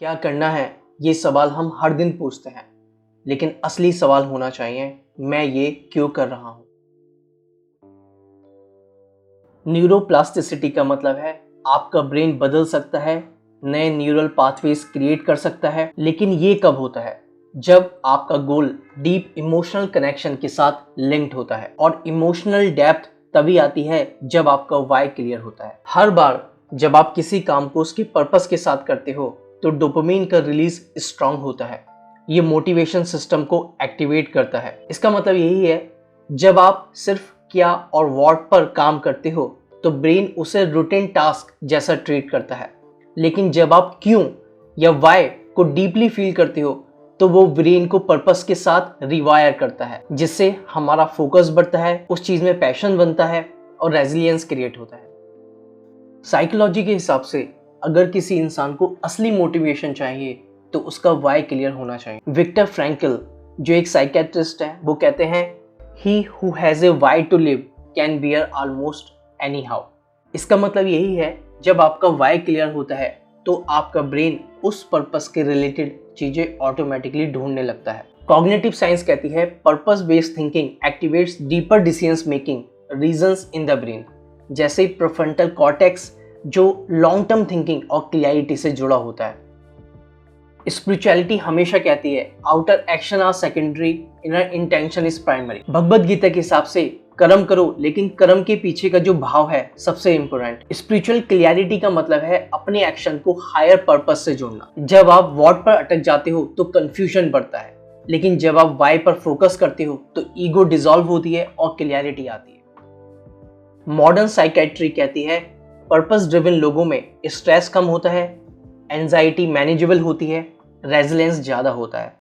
क्या करना है, ये सवाल हम हर दिन पूछते हैं, लेकिन असली सवाल होना चाहिए, मैं ये क्यों कर रहा हूं। न्यूरोप्लास्टिसिटी का मतलब है आपका ब्रेन बदल सकता है, नए न्यूरल पाथवेज क्रिएट कर सकता है, लेकिन ये कब होता है? जब आपका गोल डीप इमोशनल कनेक्शन के साथ लिंक्ड होता है। और इमोशनल डेप्थ तभी आती है जब आपका वाई क्लियर होता है। हर बार जब आप किसी काम को उसके पर्पस के साथ करते हो तो डोपामिन का रिलीज स्ट्रांग होता है। ये मोटिवेशन सिस्टम को एक्टिवेट करता है। इसका मतलब यही है, जब आप सिर्फ क्या और व्हाट पर काम करते हो तो ब्रेन उसे रूटीन टास्क जैसा ट्रीट करता है, लेकिन जब आप क्यों या वाई को डीपली फील करते हो तो वो ब्रेन को पर्पस के साथ रिवायर करता है, जिससे हमारा फोकस बढ़ता है, उस चीज में पैशन बनता है और रेजिलियंस क्रिएट होता है। साइकोलॉजी के हिसाब से अगर किसी इंसान को असली मोटिवेशन चाहिए तो उसका वाई क्लियर होना चाहिए। विक्टर फ्रैंकल जो एक साइकेट्रिस्ट है, वो कहते हैं he who has a why to live can bear almost any how. इसका मतलब यही है, जब आपका वाई क्लियर होता है तो आपका ब्रेन उस पर्पस के रिलेटेड चीजें ऑटोमेटिकली ढूंढने लगता है। कॉग्निटिव साइंस कहती है purpose based thinking activates deeper decision making regions in the brain, जैसे प्रीफ्रंटल कॉर्टेक्स जो लॉन्ग टर्म थिंकिंग और क्लियरिटी से जुड़ा होता है। स्पिरिचुअलिटी हमेशा कहती है outer action are secondary, inner intention is primary. Bhagavad Gita के हिसाब से कर्म करो, लेकिन कर्म के पीछे का जो भाव है सबसे इंपॉर्टेंट। स्पिरिचुअल क्लियरिटी का मतलब है अपने एक्शन को हायर पर्पस से जोड़ना। जब आप व्हाट पर अटक जाते हो तो कंफ्यूजन बढ़ता है, लेकिन जब आप वाई पर फोकस करते हो तो ईगो डिसॉल्व होती है और क्लियरिटी आती है। मॉडर्न साइकेट्री कहती है पर्पस ड्रिवन लोगों में स्ट्रेस कम होता है, एंजाइटी मैनेजेबल होती है, रेजिलियंस ज्यादा होता है।